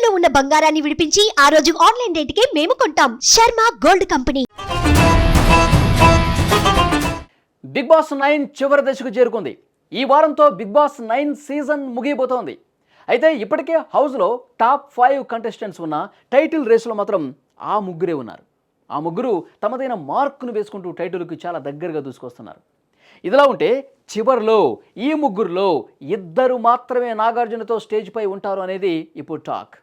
తాకట్టులో ఉన్న బంగారాన్ని విడిపించి ఆ రోజు ఆన్లైన్ రేటుకే మేము కొంటాం. Sharma gold company. Bigg Boss 9 చివరి దశకు చేరుకుంది. ఈ వారంతో బిగ్ బాస్ 9 సీజన్ ముగియబోతోంది. అయితే ఇప్పటికే హౌస్లో టాప్ 5 కంటెస్టెంట్స్ ఉన్న టైటిల్ రేసులో మాత్రం ఆ ముగ్గురే ఉన్నారు. ఆ ముగ్గురు తమదైన మార్కును వేసుకుంటూ టైటిల్కి చాలా దగ్గరగా దూసుకొస్తున్నారు. ఇదిలా ఉంటే చివరిలో ఈ ముగ్గురులో ఇద్దరు మాత్రమే నాగార్జునతో స్టేజ్పై ఉంటారు అనేది ఇప్పుడు టాక్.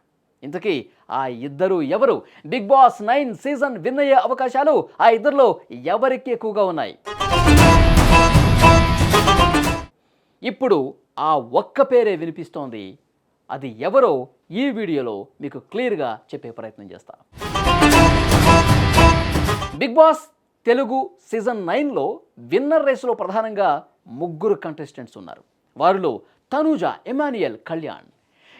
ఇంతకీ ఆ ఇద్దరు ఎవరు? బిగ్ బాస్ 9 సీజన్ విన్ అయ్యే అవకాశాలు ఆ ఇద్దరిలో ఎవరికి ఎక్కువగా ఉన్నాయి? ఇప్పుడు ఆ ఒక్క పేరే వినిపిస్తోంది. అది ఎవరో ఈ వీడియోలో మీకు క్లియర్గా చెప్పే ప్రయత్నం చేస్తా. బిగ్ బాస్ తెలుగు సీజన్ 9లో విన్నర్ రేసులో ప్రధానంగా ముగ్గురు కంటెస్టెంట్స్ ఉన్నారు. వారిలో తనూజ, ఎమాన్యుయల్, కళ్యాణ్.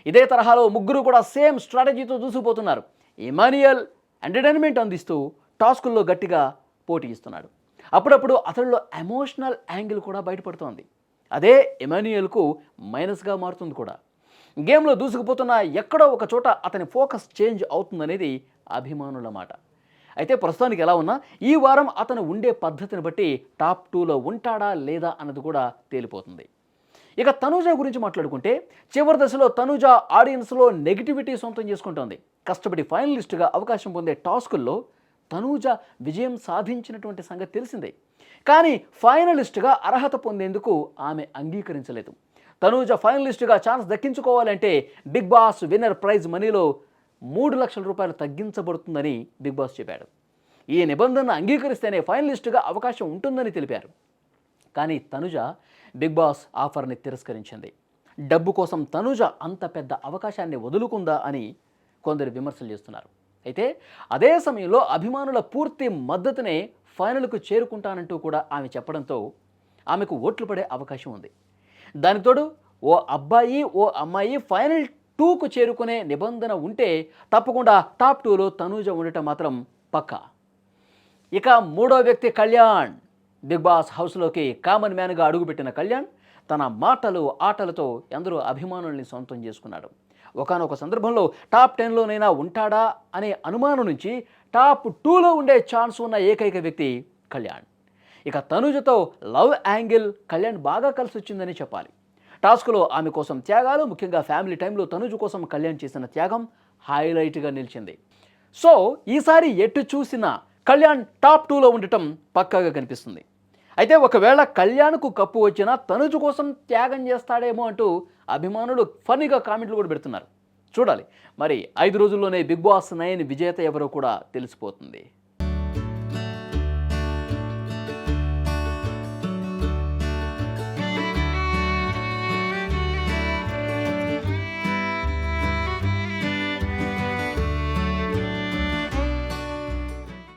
ఇదే తరహాలో ముగ్గురు కూడా సేమ్ స్ట్రాటజీతో దూసుకుపోతున్నారు. ఎమాన్యుయల్ ఎంటర్టైన్మెంట్ అందిస్తూ టాస్కుల్లో గట్టిగా పోటీ ఇస్తున్నాడు. అప్పుడప్పుడు అతడిలో ఎమోషనల్ యాంగిల్ కూడా బయటపడుతోంది. అదే ఎమాన్యుయల్కు మైనస్గా మారుతుంది కూడా. గేమ్లో దూసుకుపోతున్న ఎక్కడో ఒక చోట అతని ఫోకస్ చేంజ్ అవుతుందనేది అభిమానుల మాట. అయితే ప్రస్తుతానికి ఎలా ఉన్నా ఈ వారం అతను ఉండే పద్ధతిని బట్టి టాప్ 2లో ఉంటాడా లేదా అన్నది కూడా తేలిపోతుంది. ఇక తనూజ గురించి మాట్లాడుకుంటే చివరి దశలో తనూజ ఆడియన్స్లో నెగిటివిటీ సొంతం చేసుకుంటోంది. కష్టపడి ఫైనలిస్టుగా అవకాశం పొందే టాస్కుల్లో తనూజ విజయం సాధించినటువంటి సంగతి తెలిసిందే. కానీ ఫైనలిస్టుగా అర్హత పొందేందుకు ఆమె అంగీకరించలేదు. తనూజ ఫైనలిస్టుగా ఛాన్స్ దక్కించుకోవాలంటే బిగ్ బాస్ విన్నర్ ప్రైజ్ మనీలో 3 లక్షల రూపాయలు తగ్గించబడుతుందని బిగ్ బాస్ చెప్పాడు. ఈ నిబంధనను అంగీకరిస్తేనే ఫైనలిస్టుగా అవకాశం ఉంటుందని తెలిపారు. కానీ తనుజ బిగ్ బాస్ ఆఫర్ని తిరస్కరించింది. డబ్బు కోసం తనుజ అంత పెద్ద అవకాశాన్ని వదులుకుందా అని కొందరు విమర్శలు చేస్తున్నారు. అయితే అదే సమయంలో అభిమానుల పూర్తి మద్దతునే ఫైనల్కు చేరుకుంటానంటూ కూడా ఆమె చెప్పడంతో ఆమెకు ఓట్లు పడే అవకాశం ఉంది. దానితోడు ఓ అబ్బాయి ఓ అమ్మాయి ఫైనల్ 2కు చేరుకునే నిబంధన ఉంటే తప్పకుండా టాప్ 2లో తనూజ ఉండటం మాత్రం పక్కా. ఇక మూడో వ్యక్తి కళ్యాణ్. బిగ్ బాస్ హౌస్లోకి కామన్ మ్యాన్గా అడుగుపెట్టిన కళ్యాణ్ తన మాటలు ఆటలతో ఎందరో అభిమానుల్ని సొంతం చేసుకున్నాడు. ఒకానొక సందర్భంలో టాప్ 10లోనైనా ఉంటాడా అనే అనుమానం నుంచి టాప్ 2లో ఉండే ఛాన్స్ ఉన్న ఏకైక వ్యక్తి కళ్యాణ్. ఇక తనూజతో లవ్ యాంగిల్ కళ్యాణ్ బాగా కలిసి వచ్చిందని చెప్పాలి. టాస్క్లో ఆమె కోసం త్యాగాలు, ముఖ్యంగా ఫ్యామిలీ టైంలో తనూజ కోసం కళ్యాణ్ చేసిన త్యాగం హైలైట్గా నిలిచింది. సో ఈసారి ఎటు చూసినా కళ్యాణ్ టాప్ 2లో ఉండటం పక్కాగా కనిపిస్తుంది. అయితే ఒకవేళ కళ్యాణ్కు కప్పు వచ్చినా తనూజ కోసం త్యాగం చేస్తాడేమో అంటూ అభిమానులు ఫన్నీగా కామెంట్లు కూడా పెడుతున్నారు. చూడాలి మరి 5 రోజుల్లోనే బిగ్ బాస్ 9 విజేత ఎవరో కూడా తెలిసిపోతుంది.